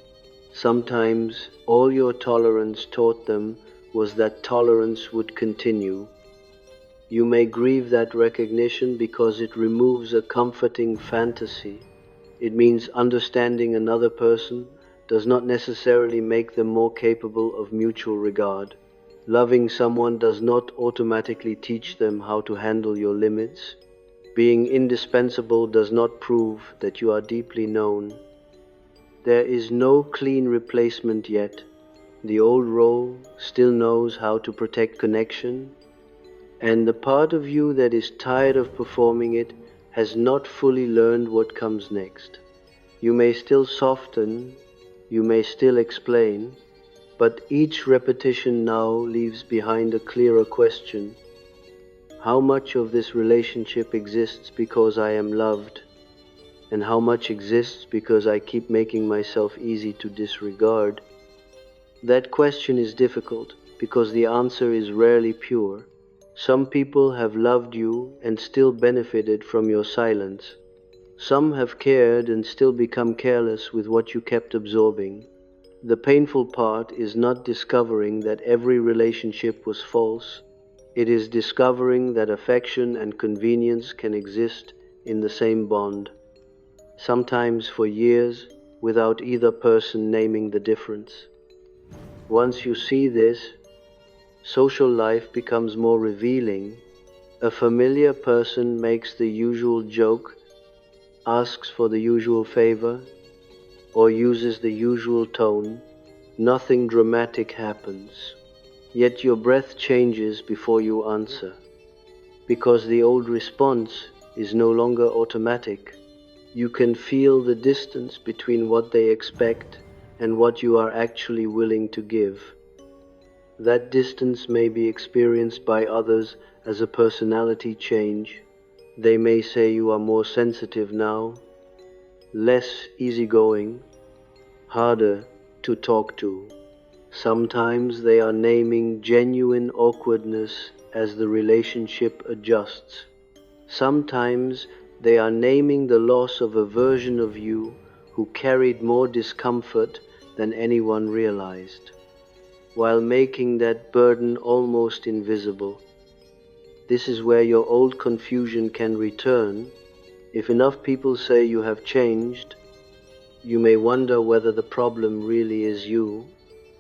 Sometimes all your tolerance taught them was that tolerance would continue. You may grieve that recognition because it removes a comforting fantasy. It means understanding another person does not necessarily make them more capable of mutual regard. Loving someone does not automatically teach them how to handle your limits. Being indispensable does not prove that you are deeply known. There is no clean replacement yet. The old role still knows how to protect connection, and the part of you that is tired of performing it has not fully learned what comes next. You may still soften, you may still explain, but each repetition now leaves behind a clearer question. How much of this relationship exists because I am loved? And how much exists because I keep making myself easy to disregard? That question is difficult because the answer is rarely pure. Some people have loved you and still benefited from your silence. Some have cared and still become careless with what you kept absorbing. The painful part is not discovering that every relationship was false. It is discovering that affection and convenience can exist in the same bond, sometimes for years without either person naming the difference. Once you see this, Social life becomes more revealing. A familiar person makes the usual joke, asks for the usual favor, or uses the usual tone. Nothing dramatic happens. Yet your breath changes before you answer, because the old response is no longer automatic. You can feel the distance between what they expect and what you are actually willing to give. That distance may be experienced by others as a personality change. They may say you are more sensitive now, less easygoing, harder to talk to. Sometimes they are naming genuine awkwardness as the relationship adjusts. Sometimes they are naming the loss of a version of you who carried more discomfort than anyone realized, while making that burden almost invisible. This is where your old confusion can return. If enough people say you have changed, you may wonder whether the problem really is you.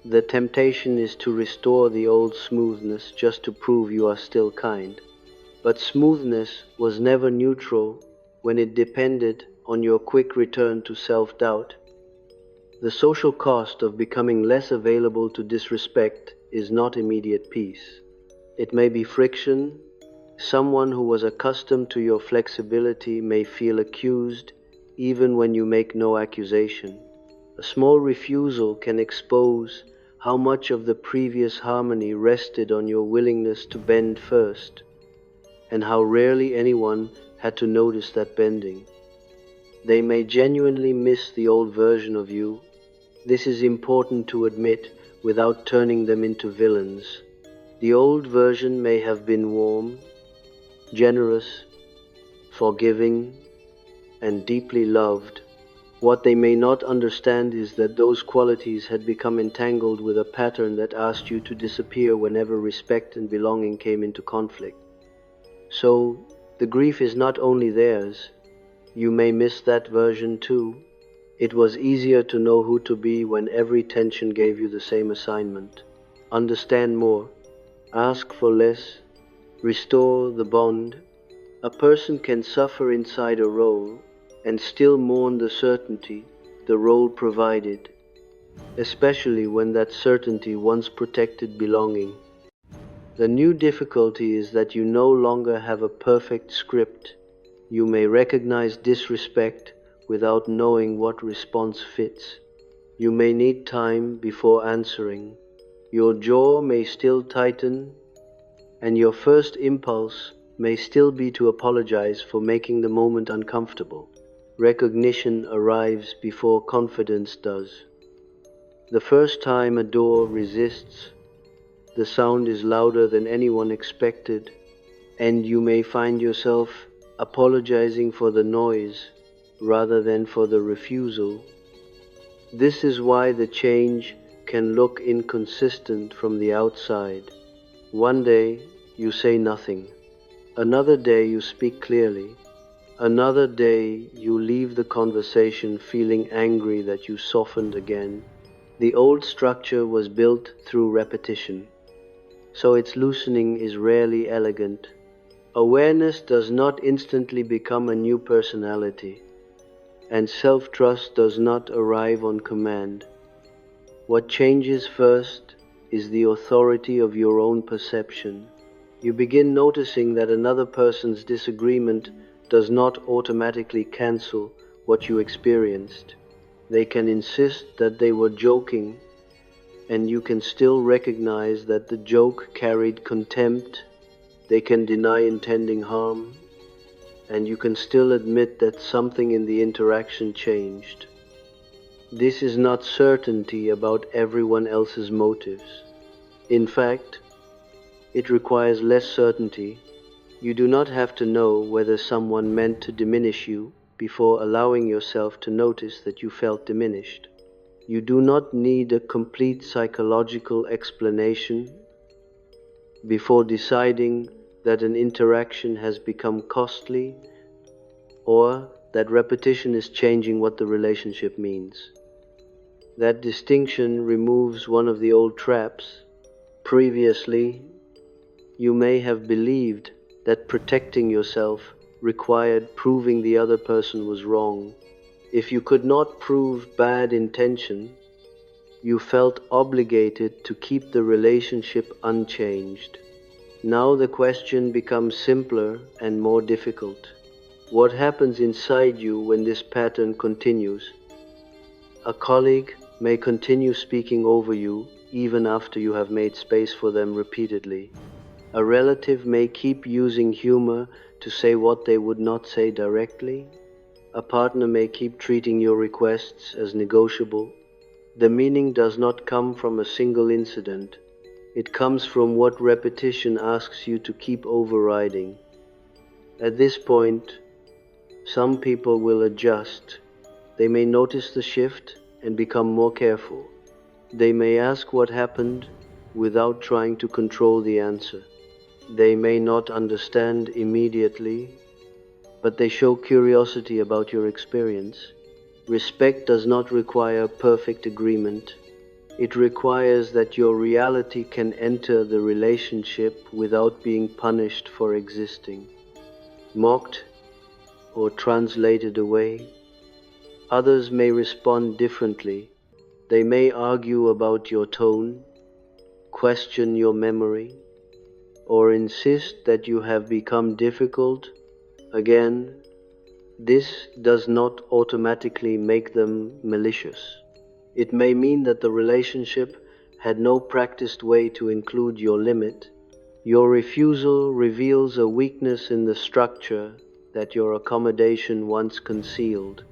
The temptation is to restore the old smoothness just to prove you are still kind. But smoothness was never neutral when it depended on your quick return to self-doubt. The social cost of becoming less available to disrespect is not immediate peace. It may be friction. Someone who was accustomed to your flexibility may feel accused even when you make no accusation. A small refusal can expose how much of the previous harmony rested on your willingness to bend first, and how rarely anyone had to notice that bending. They may genuinely miss the old version of you. This is important to admit without turning them into villains. The old version may have been warm, generous, forgiving, and deeply loved. What they may not understand is that those qualities had become entangled with a pattern that asked you to disappear whenever respect and belonging came into conflict. So, the grief is not only theirs. You may miss that version too. It was easier to know who to be when every tension gave you the same assignment. Understand more, ask for less, restore the bond. A person can suffer inside a role and still mourn the certainty the role provided, especially when that certainty once protected belonging. The new difficulty is that you no longer have a perfect script. You may recognize disrespect without knowing what response fits. You may need time before answering. Your jaw may still tighten, and your first impulse may still be to apologize for making the moment uncomfortable. Recognition arrives before confidence does. The first time a door resists, the sound is louder than anyone expected, and you may find yourself apologizing for the noise rather than for the refusal. This is why the change can look inconsistent from the outside. One day you say nothing. Another day you speak clearly. Another day you leave the conversation feeling angry that you softened again. The old structure was built through repetition, so its loosening is rarely elegant. Awareness does not instantly become a new personality, and self-trust does not arrive on command. What changes first is the authority of your own perception. You begin noticing that another person's disagreement does not automatically cancel what you experienced. They can insist that they were joking, and you can still recognize that the joke carried contempt. They can deny intending harm, and you can still admit that something in the interaction changed. This is not certainty about everyone else's motives. In fact, it requires less certainty. You do not have to know whether someone meant to diminish you before allowing yourself to notice that you felt diminished. You do not need a complete psychological explanation before deciding that an interaction has become costly or that repetition is changing what the relationship means. That distinction removes one of the old traps. Previously, you may have believed that protecting yourself required proving the other person was wrong. If you could not prove bad intention, you felt obligated to keep the relationship unchanged. Now the question becomes simpler and more difficult. What happens inside you when this pattern continues? A colleague may continue speaking over you even after you have made space for them repeatedly. A relative may keep using humor to say what they would not say directly. A partner may keep treating your requests as negotiable. The meaning does not come from a single incident. It comes from what repetition asks you to keep overriding. At this point, some people will adjust. They may notice the shift and become more careful. They may ask what happened without trying to control the answer. They may not understand immediately, but they show curiosity about your experience. Respect does not require perfect agreement. It requires that your reality can enter the relationship without being punished for existing, mocked, or translated away. Others may respond differently. They may argue about your tone, question your memory, or insist that you have become difficult. Again, this does not automatically make them malicious. It may mean that the relationship had no practiced way to include your limit. Your refusal reveals a weakness in the structure that your accommodation once concealed.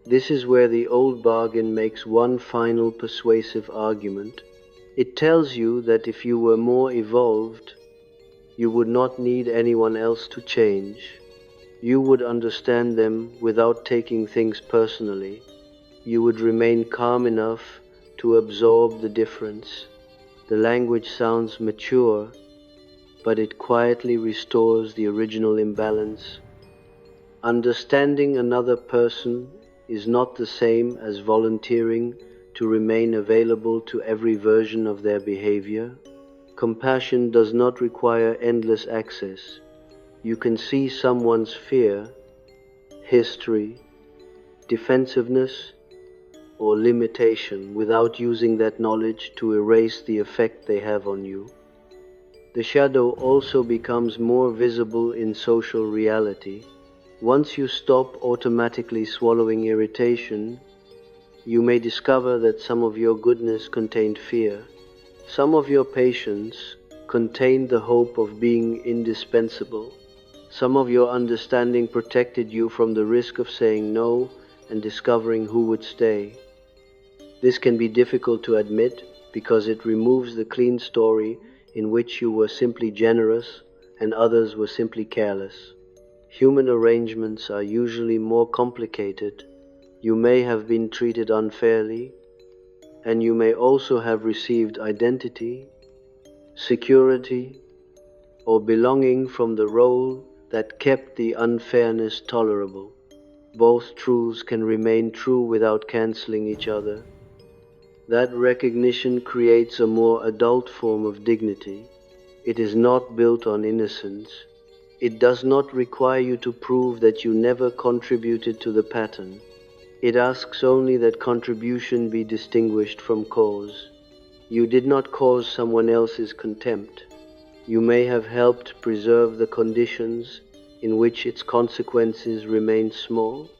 This is where the old bargain makes one final persuasive argument. It tells you that if you were more evolved, you would not need anyone else to change. You would understand them without taking things personally. You would remain calm enough to absorb the difference. The language sounds mature, but it quietly restores the original imbalance. Understanding another person is not the same as volunteering to remain available to every version of their behavior. Compassion does not require endless access. You can see someone's fear, history, defensiveness, or limitation without using that knowledge to erase the effect they have on you. The shadow also becomes more visible in social reality. Once you stop automatically swallowing irritation, you may discover that some of your goodness contained fear. Some of your patience contained the hope of being indispensable. Some of your understanding protected you from the risk of saying no and discovering who would stay. This can be difficult to admit because it removes the clean story in which you were simply generous and others were simply careless. Human arrangements are usually more complicated. You may have been treated unfairly, and you may also have received identity, security, or belonging from the role that kept the unfairness tolerable. Both truths can remain true without canceling each other. That recognition creates a more adult form of dignity. It is not built on innocence. It does not require you to prove that you never contributed to the pattern. It asks only that contribution be distinguished from cause. You did not cause someone else's contempt. You may have helped preserve the conditions in which its consequences remain small.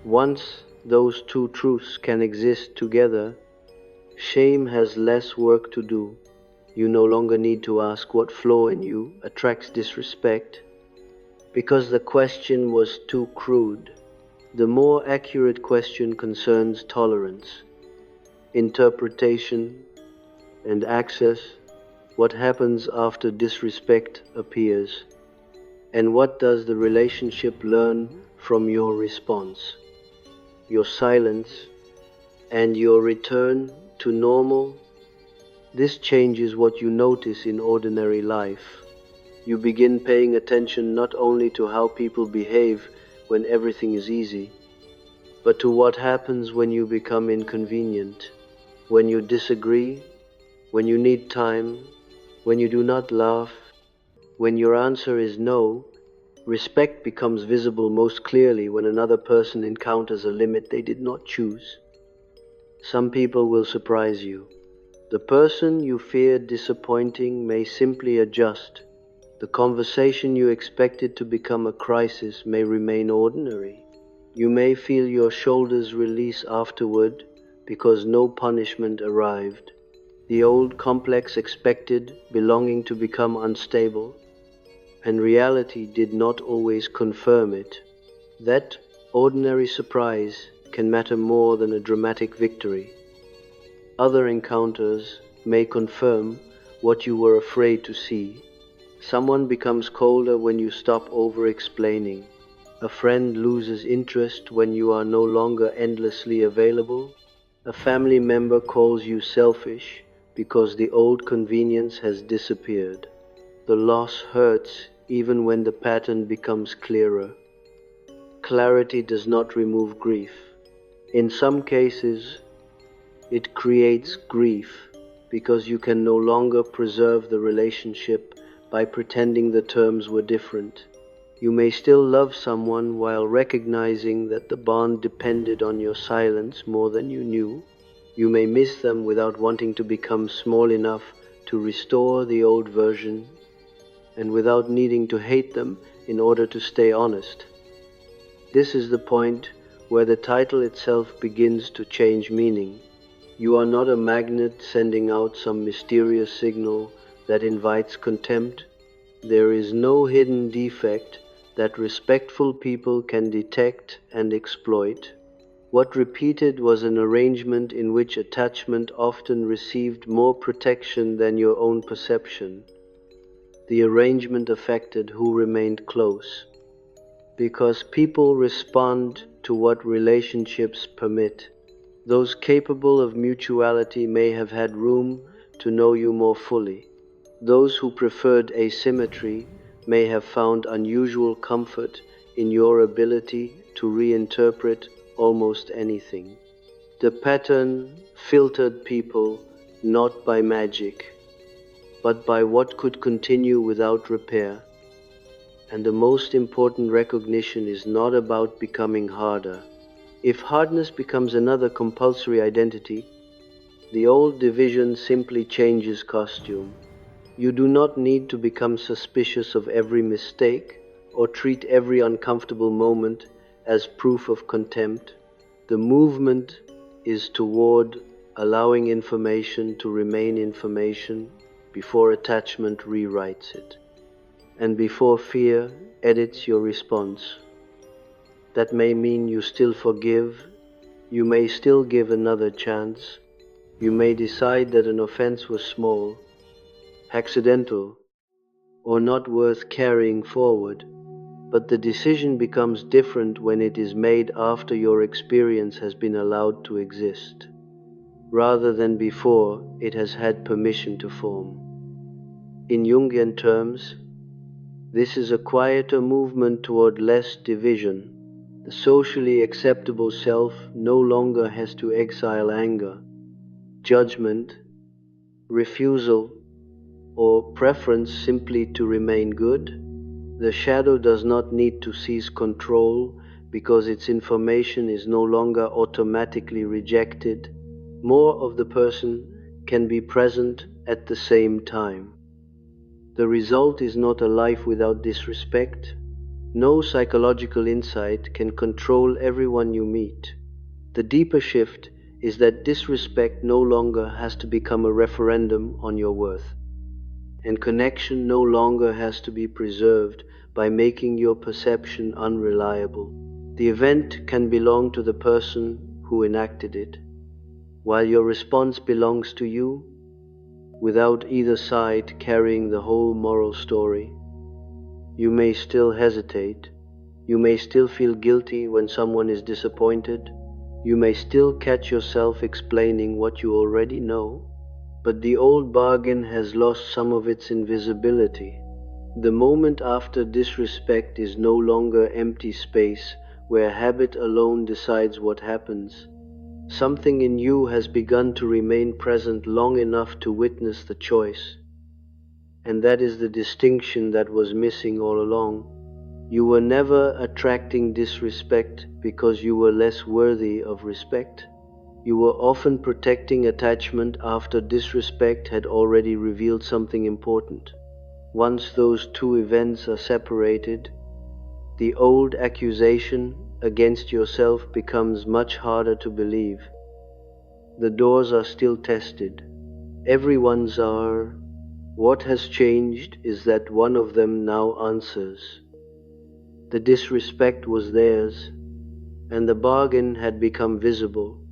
Once those two truths can exist together, shame has less work to do. You no longer need to ask what flaw in you attracts disrespect, because the question was too crude. The more accurate question concerns tolerance, interpretation, and access. What happens after disrespect appears? And what does the relationship learn from your response, your silence, and your return to normal? This changes what you notice in ordinary life. You begin paying attention not only to how people behave when everything is easy, but to what happens when you become inconvenient, when you disagree, when you need time, when you do not laugh, when your answer is no. Respect becomes visible most clearly when another person encounters a limit they did not choose. Some people will surprise you. The person you feared disappointing may simply adjust. The conversation you expected to become a crisis may remain ordinary. You may feel your shoulders release afterward because no punishment arrived. The old complex expected belonging to become unstable, and reality did not always confirm it. That ordinary surprise can matter more than a dramatic victory. Other encounters may confirm what you were afraid to see. Someone becomes colder when you stop over-explaining. A friend loses interest when you are no longer endlessly available. A family member calls you selfish because the old convenience has disappeared. The loss hurts even when the pattern becomes clearer. Clarity does not remove grief. In some cases, it creates grief because you can no longer preserve the relationship by pretending the terms were different. You may still love someone while recognizing that the bond depended on your silence more than you knew. You may miss them without wanting to become small enough to restore the old version, and without needing to hate them in order to stay honest. This is the point where the title itself begins to change meaning. You are not a magnet sending out some mysterious signal that invites contempt. There is no hidden defect that respectful people can detect and exploit. What repeated was an arrangement in which attachment often received more protection than your own perception. The arrangement affected who remained close, because people respond to what relationships permit. Those capable of mutuality may have had room to know you more fully. Those who preferred asymmetry may have found unusual comfort in your ability to reinterpret almost anything. The pattern filtered people not by magic, but by what could continue without repair. And the most important recognition is not about becoming harder. If hardness becomes another compulsory identity, the old division simply changes costume. You do not need to become suspicious of every mistake or treat every uncomfortable moment as proof of contempt. The movement is toward allowing information to remain information before attachment rewrites it, and before fear edits your response. That may mean you still forgive, you may still give another chance, you may decide that an offense was small, accidental, or not worth carrying forward, but the decision becomes different when it is made after your experience has been allowed to exist, rather than before it has had permission to form. In Jungian terms, this is a quieter movement toward less division. The socially acceptable self no longer has to exile anger, judgment, refusal, or preference simply to remain good. The shadow does not need to seize control because its information is no longer automatically rejected. More of the person can be present at the same time. The result is not a life without disrespect. No psychological insight can control everyone you meet. The deeper shift is that disrespect no longer has to become a referendum on your worth, and connection no longer has to be preserved by making your perception unreliable. The event can belong to the person who enacted it, while your response belongs to you, without either side carrying the whole moral story. You may still hesitate. You may still feel guilty when someone is disappointed. You may still catch yourself explaining what you already know. But the old bargain has lost some of its invisibility. The moment after disrespect is no longer empty space where habit alone decides what happens. Something in you has begun to remain present long enough to witness the choice, and that is the distinction that was missing all along. You were never attracting disrespect because you were less worthy of respect. You were often protecting attachment after disrespect had already revealed something important. Once those two events are separated, the old accusation against yourself becomes much harder to believe. The doors are still tested. Everyone's are. What has changed is that one of them now answers. The disrespect was theirs, and the bargain had become visible.